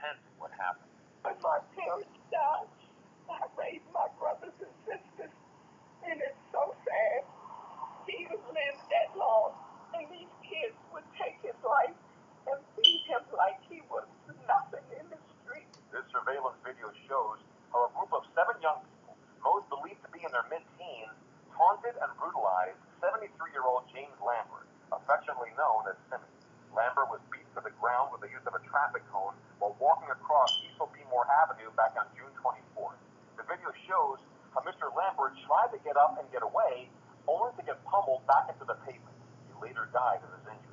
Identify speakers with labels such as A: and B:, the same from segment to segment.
A: recant what happened.
B: When my parents died, I raised my brothers and sisters, and it's so sad. He lived that long, and these kids would take his life and feed him like he was nothing in the street.
A: This surveillance video shows how a group of 7 young people, most believed to be in their mid-teens, taunted and brutalized 73-year-old James Lambert, affectionately known as Simmy. Lambert was beat to the ground with the use of a traffic cone while walking across Cecil P. Moore Avenue back on June 24th. The video shows how Mr. Lambert tried to get up and get away, only to get pummeled back into the pavement. He later died of his injuries.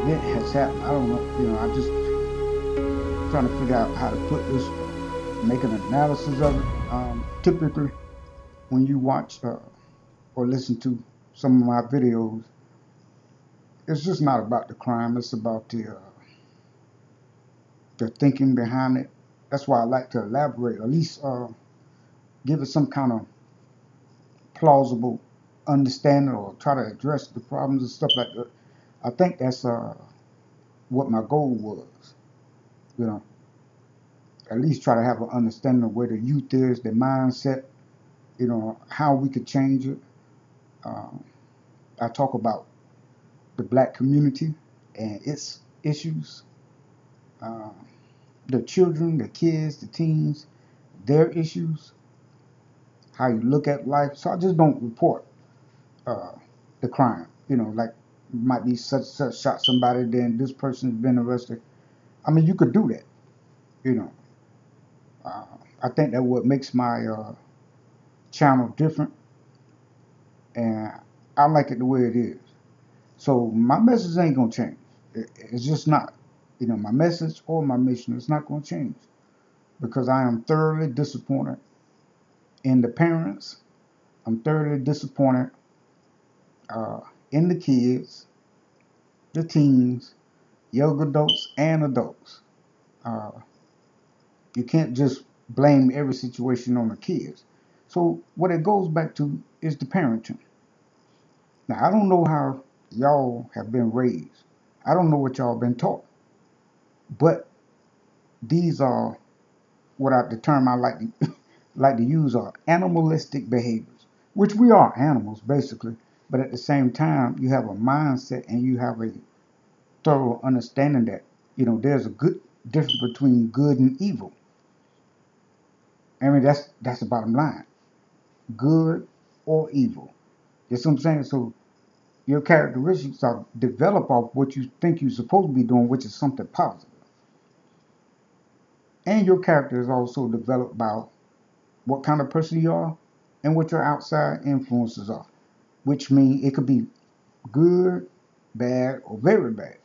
C: Event has happened. I don't know, I just trying to figure out how to put this, make an analysis of it. Typically, when you watch or listen to some of my videos, it's just not about the crime. It's about the thinking behind it. That's why I like to elaborate, at least give it some kind of plausible understanding or try to address the problems and stuff like that. I think that's what my goal was, at least try to have an understanding of where the youth is, their mindset, how we could change it. I talk about the black community and its issues, the children, the kids, the teens, their issues, how you look at life. So I just don't report the crime, like might be such shot somebody, then this person's been arrested. I mean, you could do that, I think that what makes my channel different, and I like it the way it is. So my message ain't gonna change. It's just not. My message or my mission is not gonna change, because I am thoroughly disappointed in the parents. I'm thoroughly disappointed in the kids, the teens, young adults, and adults. You can't just blame every situation on the kids. So what it goes back to is the parenting. Now, I don't know how y'all have been raised. I don't know what y'all been taught. But these are what the term I like to use are animalistic behaviors, which we are animals basically. But at the same time, you have a mindset and you have a thorough understanding that, there's a good difference between good and evil. I mean, that's the bottom line. Good or evil. You see what I'm saying? So your characteristics are developed off what you think you're supposed to be doing, which is something positive. And your character is also developed by what kind of person you are and what your outside influences are, which means it could be good, bad, or very bad.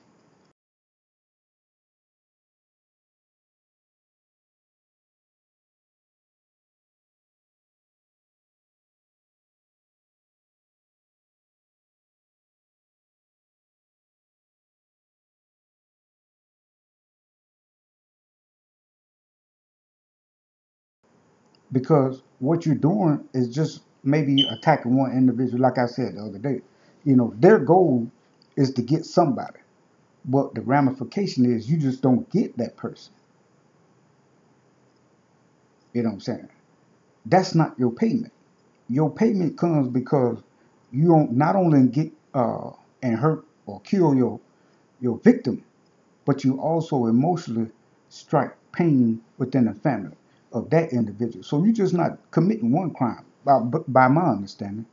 C: Because what you're doing is just maybe attacking one individual, like I said the other day. Their goal is to get somebody, but the ramification is you just don't get that person. You know what I'm saying? That's not your payment. Your payment comes because you don't not only get and hurt or kill your victim, but you also emotionally strike pain within the family of that individual. So you're just not committing one crime, by my understanding.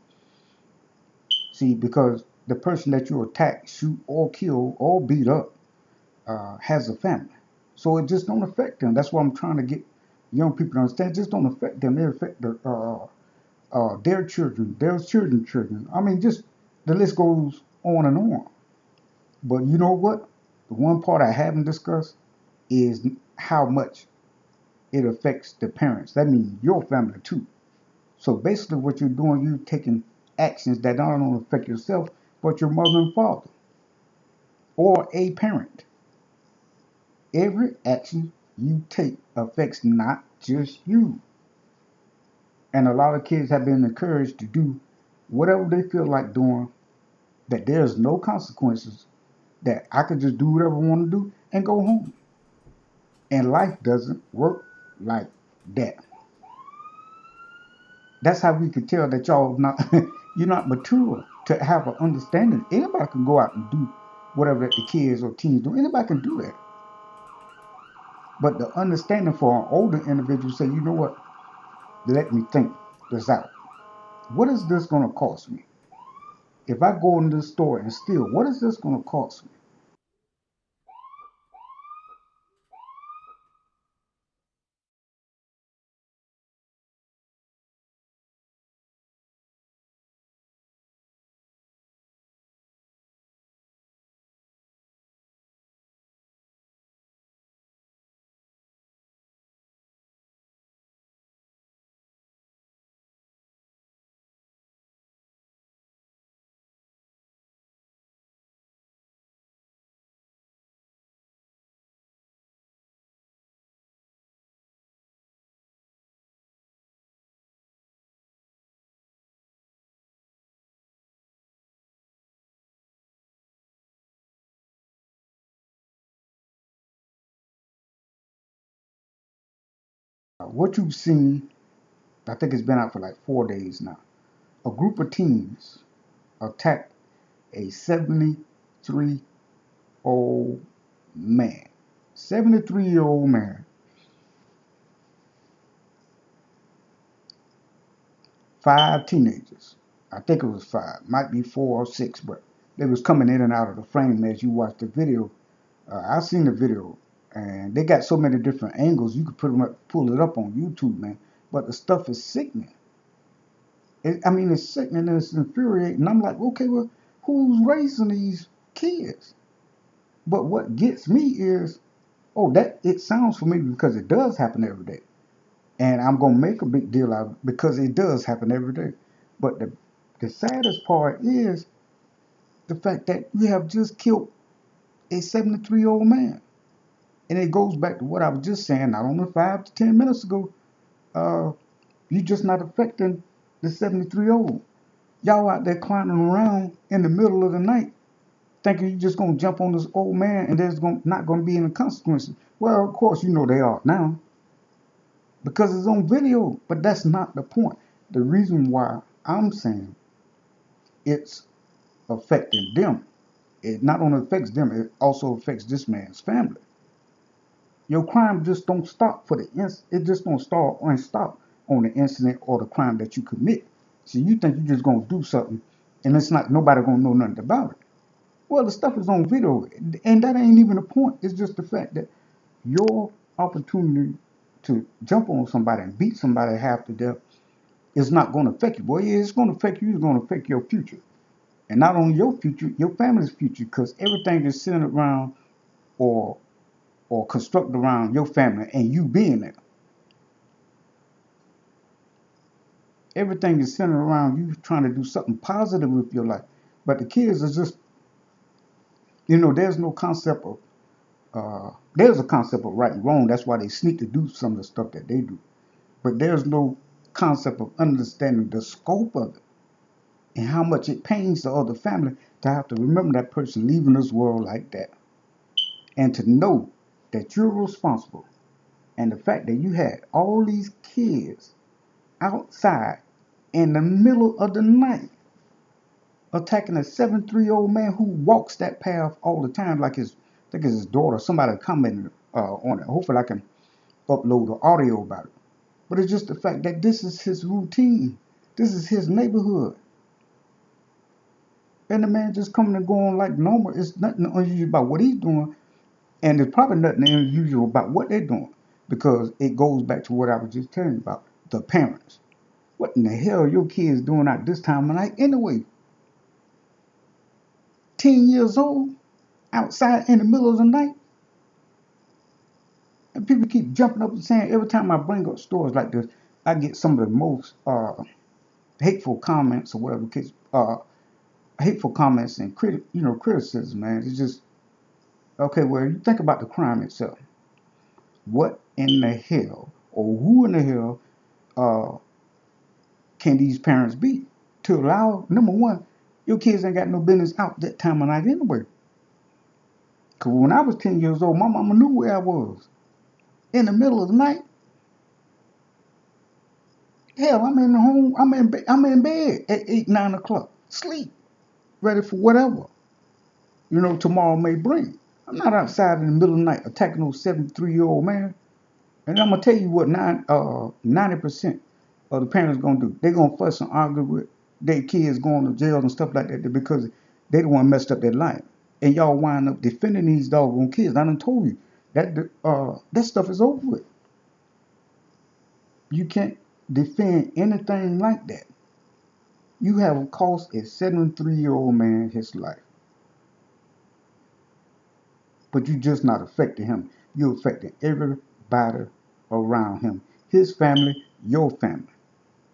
C: See, because the person that you attack, shoot, or kill, or beat up has a family. So it just don't affect them. That's what I'm trying to get young people to understand. It just don't affect them. It affect their children, their children's children. I mean, just the list goes on and on. But you know what? The one part I haven't discussed is how much it affects the parents. That means your family too. So basically, what you're doing, you're taking actions that not only affect yourself, but your mother and father or a parent. Every action you take affects not just you. And a lot of kids have been encouraged to do whatever they feel like doing, that there's no consequences, that I could just do whatever I want to do and go home. And life doesn't work like that. That's how we could tell that y'all not you're not mature to have an understanding. Anybody can go out and do whatever that the kids or teens do. Anybody can do that. But the understanding for an older individual say, you know what? Let me think this out. What is this going to cost me? If I go in this store and steal, what is this going to cost me? What you've seen, I think it's been out for like 4 days now. A group of teens attacked a 73-year-old man. 73-year-old man. 5 teenagers. I think it was 5. Might be 4 or 6, but they was coming in and out of the frame as you watch the video. I seen the video, and they got so many different angles. You could pull it up on YouTube, man. But the stuff is sickening. I mean, it's sickening and it's infuriating. And I'm like, okay, well, who's raising these kids? But what gets me is, oh, that it sounds familiar because it does happen every day. And I'm gonna make a big deal out of it because it does happen every day. But the saddest part is the fact that you have just killed a 73-year-old man. And it goes back to what I was just saying, not only 5 to 10 minutes ago. Uh, you just not affecting the 73-year-old. Y'all out there climbing around in the middle of the night, thinking you're just gonna jump on this old man and not gonna be any consequences. Well, of course you know they are now because it's on video. But that's not the point. The reason why I'm saying it's affecting them. It not only affects them, it also affects this man's family. Your crime just don't stop for the it just don't start and stop on the incident or the crime that you commit. So you think you're just gonna do something and it's not nobody gonna know nothing about it. Well, the stuff is on video, and that ain't even the point. It's just the fact that your opportunity to jump on somebody and beat somebody half to death is not going to affect you. Boy, yeah, it's going to affect you. It's going to affect your future. And not only your future, your family's future, because everything is centered around or constructed around your family and you being there. Everything is centered around you trying to do something positive with your life. But the kids are just, there's no concept of, there's a concept of right and wrong. That's why they sneak to do some of the stuff that they do. But there's no concept of understanding the scope of it and how much it pains the other family to have to remember that person leaving this world like that. And to know that you're responsible. And the fact that you had all these kids outside in the middle of the night attacking a 73-year-old man who walks that path all the time, like I think it's his daughter. Somebody commented on it. Hopefully I can upload the audio about it. But it's just the fact that this is his routine. This is his neighborhood. And the man just coming and going like normal. It's nothing unusual about what he's doing. And there's probably nothing unusual about what they're doing. Because it goes back to what I was just telling you about. The parents. What in the hell are your kids doing out this time of night anyway? 10 years old? Outside in the middle of the night? And people keep jumping up and saying, every time I bring up stories like this, I get some of the most hateful comments or whatever kids hateful comments and criticism, man. It's just okay. Well, you think about the crime itself. What in the hell, or who in the hell, can these parents be to allow? Number one, your kids ain't got no business out that time of night anyway. Cause when I was 10 years old, my mama knew where I was in the middle of the night. Hell, I'm in the home. I'm in bed at 8, 9 o'clock, sleep, ready for whatever tomorrow may bring. I'm not outside in the middle of the night attacking no 73-year-old man. And I'm gonna tell you what 90% of the parents gonna do. They gonna fuss and argue with their kids going to jail and stuff like that because they the one messed up their life. And y'all wind up defending these doggone kids. I done told you that stuff is over with. You can't defend anything like that. You have cost a 73-year-old man his life. But you just not affecting him. You're affecting everybody around him. His family, your family.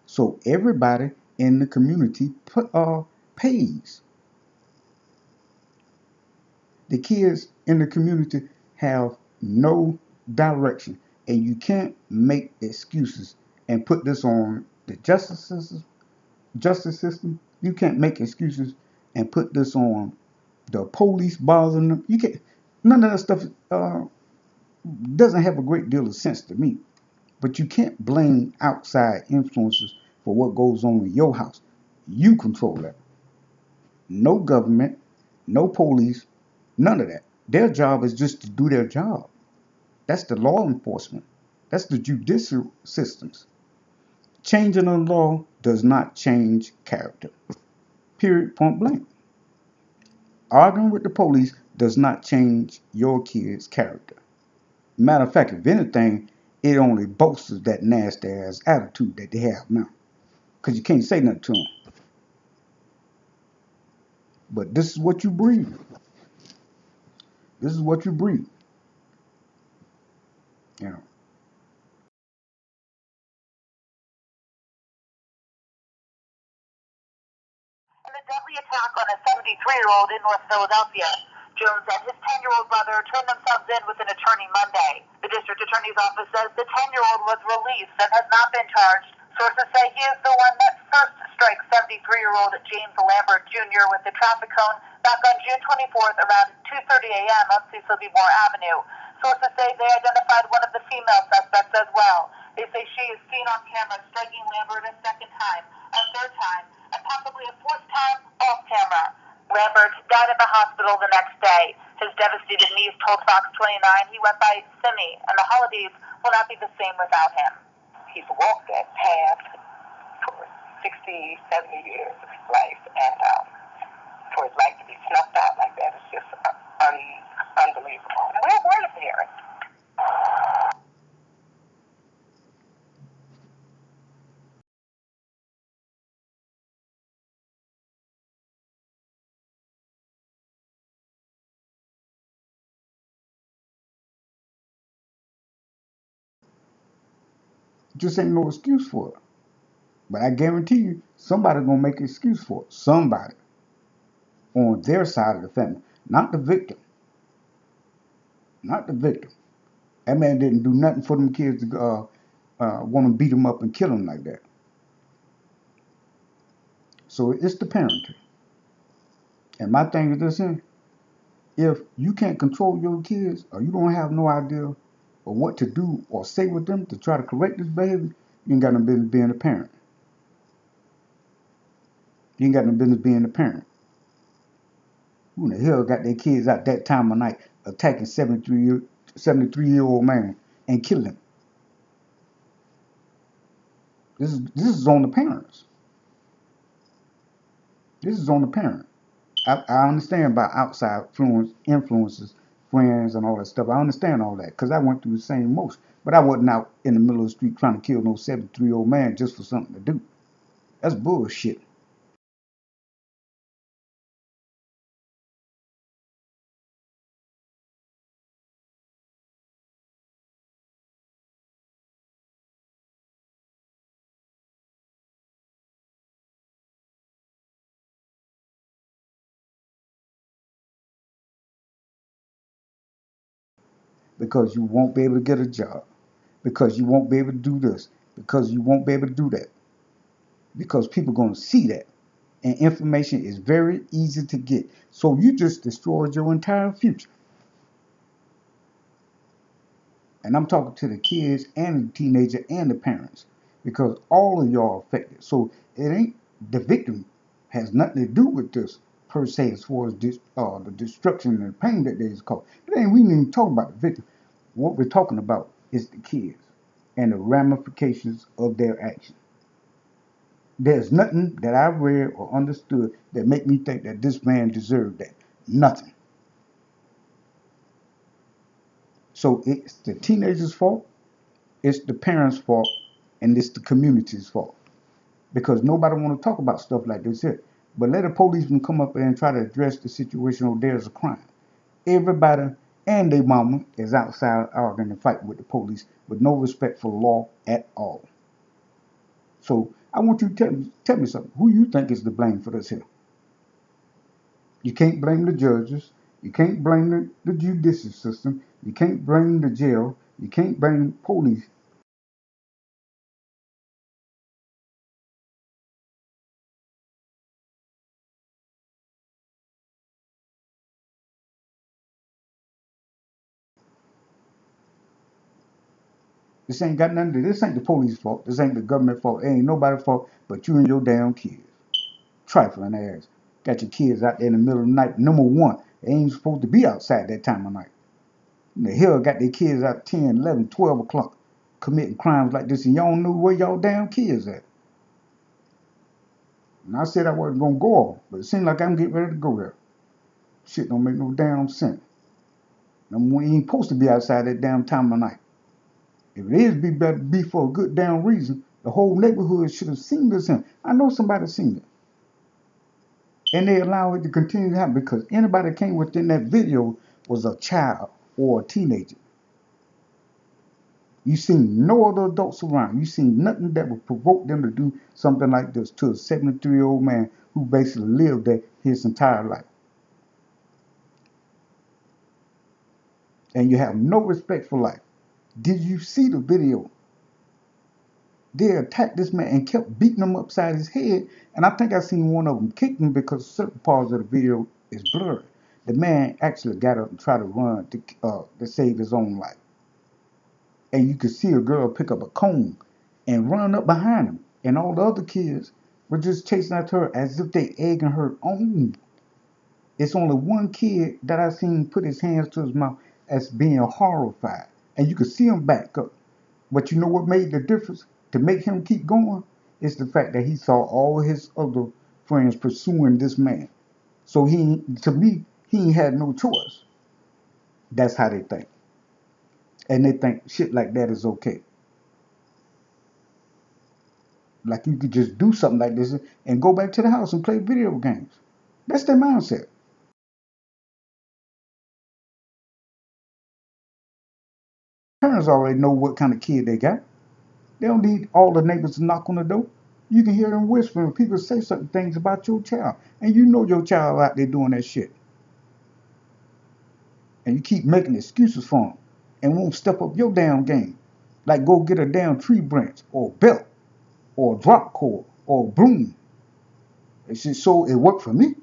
C: So everybody in the community pays. The kids in the community have no direction. And you can't make excuses and put this on the justice system. You can't make excuses and put this on the police bothering them. You can't. None of that stuff doesn't have a great deal of sense to me. But you can't blame outside influences for what goes on in your house. You control that. No government, no police, none of that. Their job is just to do their job. That's the law enforcement. That's the judicial systems. Changing the law does not change character. Period, point blank. Arguing with the police does not change your kid's character. Matter of fact, if anything, it only bolsters that nasty ass attitude that they have now. Because you can't say nothing to them. But this is what you breathe. This is what you breathe. You know.
D: And the deadly attack on a 73-year-old in North Philadelphia. Jones and his 10-year-old brother turned themselves in with an attorney Monday. The district attorney's office says the 10-year-old was released and has not been charged. Sources say he is the one that first struck 73-year-old James Lambert Jr. with the traffic cone back on June 24th around 2:30 a.m. on Cecil B. Moore Avenue. Sources say they identified one of the female suspects as well. They say she is seen on camera striking Lambert a second time, a third time, and possibly a fourth time, all died at the hospital the next day. His devastated niece told Fox 29 he went by Simi, and the holidays will not be the same without him.
B: He's walked that path for 60, 70 years of his life, and for his life to be snuffed out like that is just unbelievable. Where were the parents?
C: Just ain't no excuse for it. But I guarantee you, somebody's gonna make an excuse for it. Somebody on their side of the family, not the victim, not the victim. That man didn't do nothing for them kids to want to beat them up and kill them like that. So it's the parenting. And my thing is this here: if you can't control your kids, or you don't have no idea of what to do or say with them to try to correct this behavior, you ain't got no business being a parent. You ain't got no business being a parent. Who in the hell got their kids out that time of night attacking 73-year-old man and killing him? This is on the parents. This is on the parent. I understand about outside influences, friends, and all that stuff. I understand all that because I went through the same motion. But I wasn't out in the middle of the street trying to kill no 73-year-old man just for something to do. That's bullshit. Because you won't be able to get a job. Because you won't be able to do this. Because you won't be able to do that. Because people are going to see that. And information is very easy to get. So you just destroyed your entire future. And I'm talking to the kids and the teenager and the parents. Because all of y'all are affected. So it ain't the victim has nothing to do with this per se as far as this, the destruction and the pain that they is caused. It ain't we ain't even talking about the victim. What we're talking about is the kids and the ramifications of their actions. There's nothing that I've read or understood that make me think that this man deserved that. Nothing. So it's the teenager's fault, it's the parents' fault, and it's the community's fault. Because nobody want to talk about stuff like this here. But let a policeman come up there and try to address the situation or there's a crime. Everybody and their mama is outside arguing and fighting with the police with no respect for law at all. So I want you to tell me something. Who you think is to blame for this here? You can't blame the judges. You can't blame the judicial system. You can't blame the jail. You can't blame police. This ain't got nothing to do. This ain't the police fault. This ain't the government fault. It ain't nobody's fault but you and your damn kids. Trifling ass. Got your kids out there in the middle of the night. Number one, they ain't supposed to be outside that time of night. And the hell got their kids out 10, 11, 12 o'clock committing crimes like this and y'all don't know where y'all damn kids at. And I said I wasn't gonna go off, but it seems like I'm getting ready to go there. Shit don't make no damn sense. And we ain't supposed to be outside that damn time of night. If it is better be for a good damn reason, the whole neighborhood should have seen this. I know somebody seen it. And they allow it to continue to happen because anybody that came within that video was a child or a teenager. You seen no other adults around. You seen nothing that would provoke them to do something like this to a 73-year-old man who basically lived there his entire life. And you have no respect for life. Did you see the video? They attacked this man and kept beating him upside his head. And I think I seen one of them kick him because certain parts of the video is blurry. The man actually got up and tried to run to save his own life. And you could see a girl pick up a cone and run up behind him. And all the other kids were just chasing after her as if they egging her on. It's only one kid that I seen put his hands to his mouth as being horrified, and you could see him back up. But you know what made the difference to make him keep going? It's the fact that he saw all his other friends pursuing this man. So to me, he ain't had no choice. That's how they think. And they think shit like that is okay. Like you could just do something like this and go back to the house and play video games. That's their mindset. Parents already know what kind of kid they got. They don't need all the neighbors to knock on the door. You can hear them whispering. People say certain things about your child, and you know your child out there doing that shit. And you keep making excuses for them and won't step up your damn game. Like go get a damn tree branch or belt or drop cord or broom. It's just so it worked for me.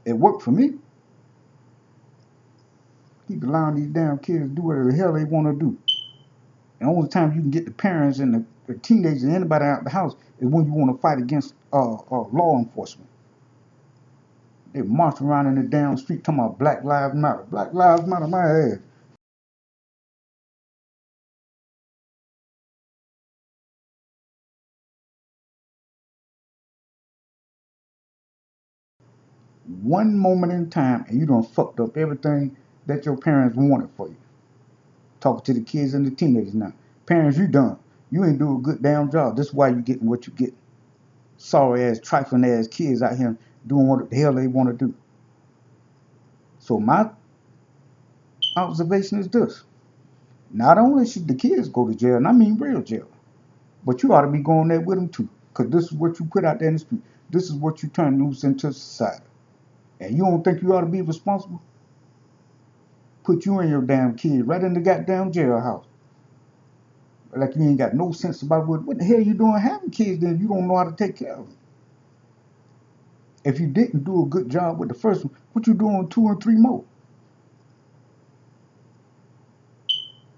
C: It worked for me. Keep allowing these damn kids to do whatever the hell they want to do. And the only time you can get the parents and the teenagers and anybody out the house is when you want to fight against law enforcement. They march around in the damn street talking about Black Lives Matter. Black Lives Matter, my ass. One moment in time and you done fucked up everything that your parents wanted for you. Talking to the kids and the teenagers now. Parents, you done. You ain't do a good damn job. This is why you getting what you get. Sorry ass, trifling ass kids out here doing what the hell they want to do. So my observation is this. Not only should the kids go to jail, and I mean real jail, but you ought to be going there with them too. Because this is what you put out there in the street. This is what you turn loose into society. And you don't think you ought to be responsible? Put you and your damn kid right in the goddamn jailhouse. Like you ain't got no sense about what the hell you doing having kids then you don't know how to take care of them. If you didn't do a good job with the first one, what you doing 2 and 3 more?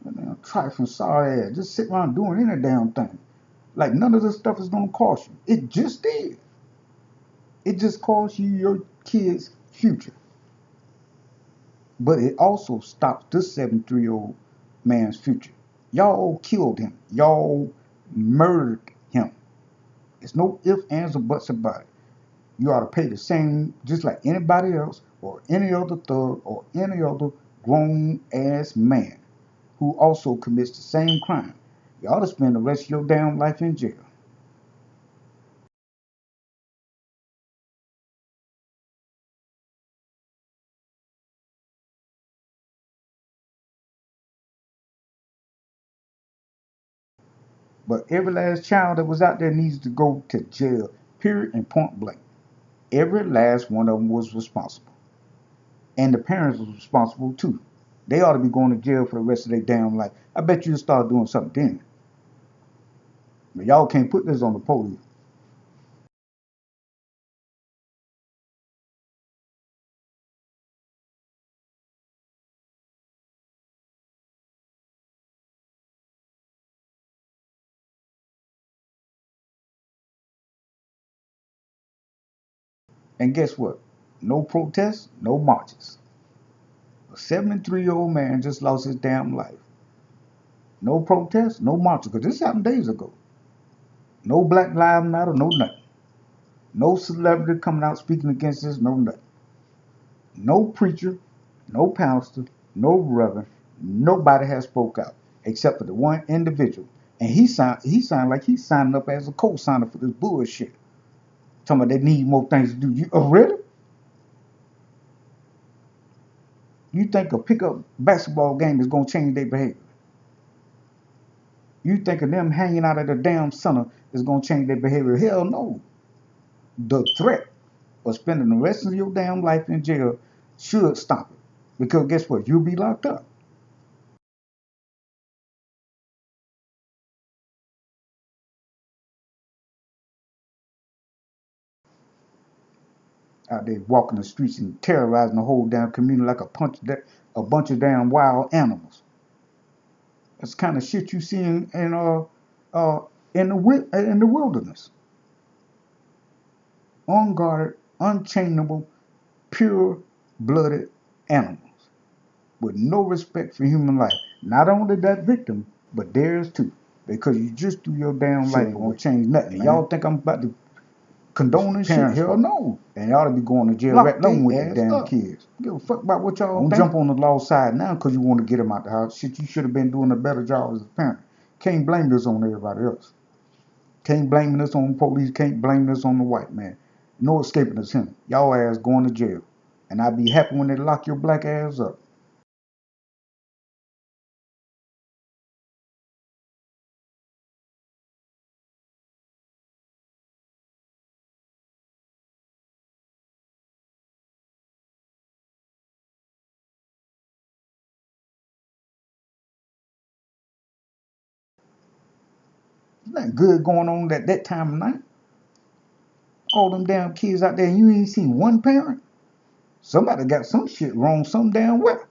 C: Damn trifling sorry ass. Just sit around doing any damn thing. Like none of this stuff is gonna cost you. It just did. It just cost you your kid's future. But it also stops this 73-year-old man's future. Y'all killed him. Y'all murdered him. There's no ifs, ands, or buts about it. You ought to pay the same, just like anybody else, or any other thug, or any other grown ass man who also commits the same crime. You ought to spend the rest of your damn life in jail. But every last child that was out there needs to go to jail, period, and point blank. Every last one of them was responsible. And the parents was responsible too. They ought to be going to jail for the rest of their damn life. I bet you'll start doing something then. But y'all can't put this on the podium. And guess what? No protests, no marches. A 73-year-old man just lost his damn life. No protests, no marches, because this happened days ago. No Black Lives Matter, no nothing. No celebrity coming out speaking against this, no nothing. No preacher, no pastor, no reverend, nobody has spoke out except for the one individual. And he signed like he's signing up as a co-signer for this bullshit. Talking about they need more things to do. Really? You think a pickup basketball game is gonna change their behavior? You think of them hanging out at the damn center is gonna change their behavior? Hell no. The threat of spending the rest of your damn life in jail should stop it. Because guess what? You'll be locked up. Out there walking the streets and terrorizing the whole damn community like a bunch of damn wild animals. That's the kind of shit you see in the wilderness. Unguarded, unchainable, pure-blooded animals with no respect for human life. Not only that victim, but theirs too. Because you just threw your damn life away. Won't change nothing. And y'all think I'm about to condone this shit? Hell no. And y'all to be going to jail right along with the damn kids. Give a fuck about what y'all think. Don't jump on the law side now because you want to get them out the house. Shit, you should have been doing a better job as a parent. Can't blame this on everybody else. Can't blame this on the police. Can't blame this on the white man. No escaping this him. Y'all ass going to jail. And I'd be happy when they lock your black ass up. Nothing good going on at that time of night. All them damn kids out there and you ain't seen one parent. Somebody got some shit wrong some damn well.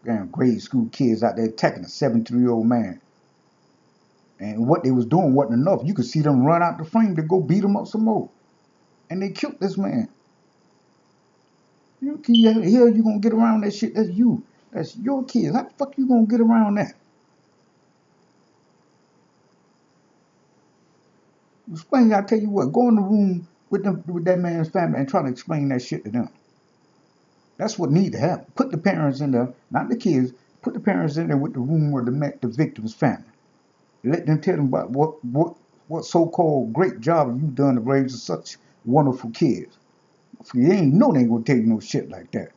C: Damn grade school kids out there attacking a 73-year-old man. And what they was doing wasn't enough. You could see them run out the frame to go beat him up some more. And they killed this man. You hell you gonna get around that shit? That's you. That's your kids. How the fuck you gonna get around that? Explain, I tell you what, go in the room with that man's family and try to explain that shit to them. That's what need to happen. Put the parents in there, not the kids. Put the parents in there with the room where the victim's family. Let them tell them about what so-called great job you done to raise such wonderful kids. You ain't know they ain't gonna tell you no shit like that.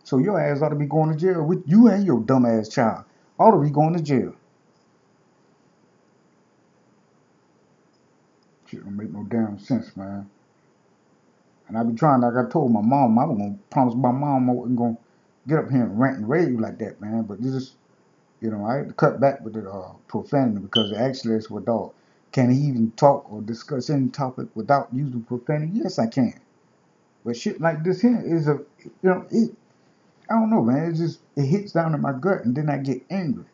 C: So your ass ought to be going to jail with you and your dumb ass child. Ought to be going to jail. Shit don't make no damn sense, man. And I be trying, like I told my mom, I was gonna promise my mom I wasn't gonna get up here and rant and rave like that, man. But this is, I had to cut back with the profanity because actually it's what dog. Can he even talk or discuss any topic without using profanity? Yes, I can. But shit like this here is I don't know, man. It hits down in my gut, and then I get angry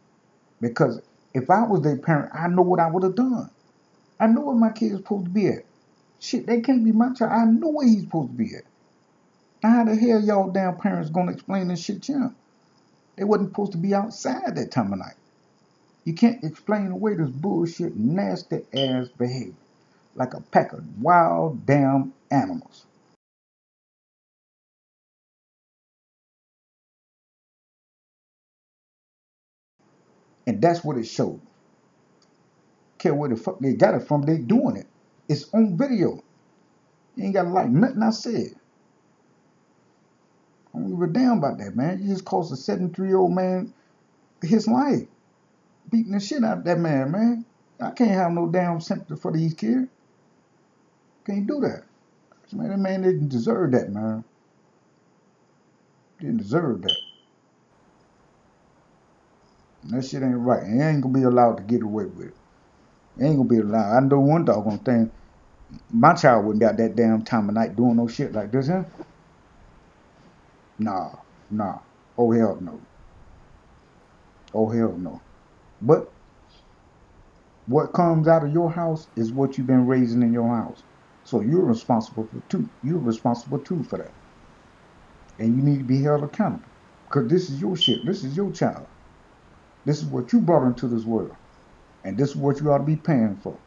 C: because if I was their parent, I know what I would have done. I know where my kid's supposed to be at. Shit, they can't be my child. I know where he's supposed to be at. Now, how the hell y'all damn parents gonna explain this shit to him? They wasn't supposed to be outside that time of night. You can't explain away this bullshit, nasty ass behavior like a pack of wild damn animals. And that's what it showed. Care where the fuck they got it from, they doing it. It's on video. You ain't gotta like nothing I said. I don't give a damn about that, man. You just cost a 73-year-old man his life. Beating the shit out of that man. I can't have no damn sympathy for these kids. Can't do that. Man, that man didn't deserve that, man. Didn't deserve that. And that shit ain't right. And he ain't gonna be allowed to get away with it. He ain't gonna be allowed. I know one doggone thing. My child wouldn't be out that damn time of night doing no shit like this, huh? Nah. Oh hell no. Oh hell no. But what comes out of your house is what you've been raising in your house. So you're responsible for too. You're responsible too for that. And you need to be held accountable. Because this is your shit. This is your child. This is what you brought into this world. And this is what you ought to be paying for.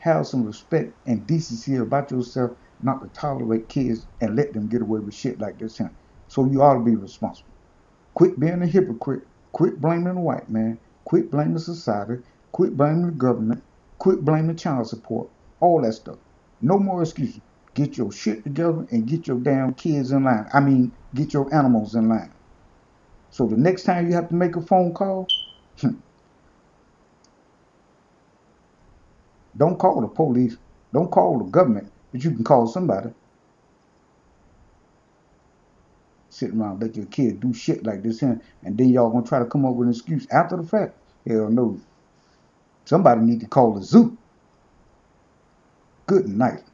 C: Have some respect and decency about yourself not to tolerate kids and let them get away with shit like this here. So you ought to be responsible. Quit being a hypocrite. Quit blaming the white man. Quit blaming society. Quit blaming the government. Quit blaming child support. All that stuff. No more excuses. Get your shit together and get your damn kids in line. I mean, get your animals in line. So the next time you have to make a phone call, don't call the police. Don't call the government, but you can call somebody. Sitting around let your kid do shit like this here, and then y'all gonna try to come up with an excuse after the fact. Hell no. Somebody need to call the zoo. Good night.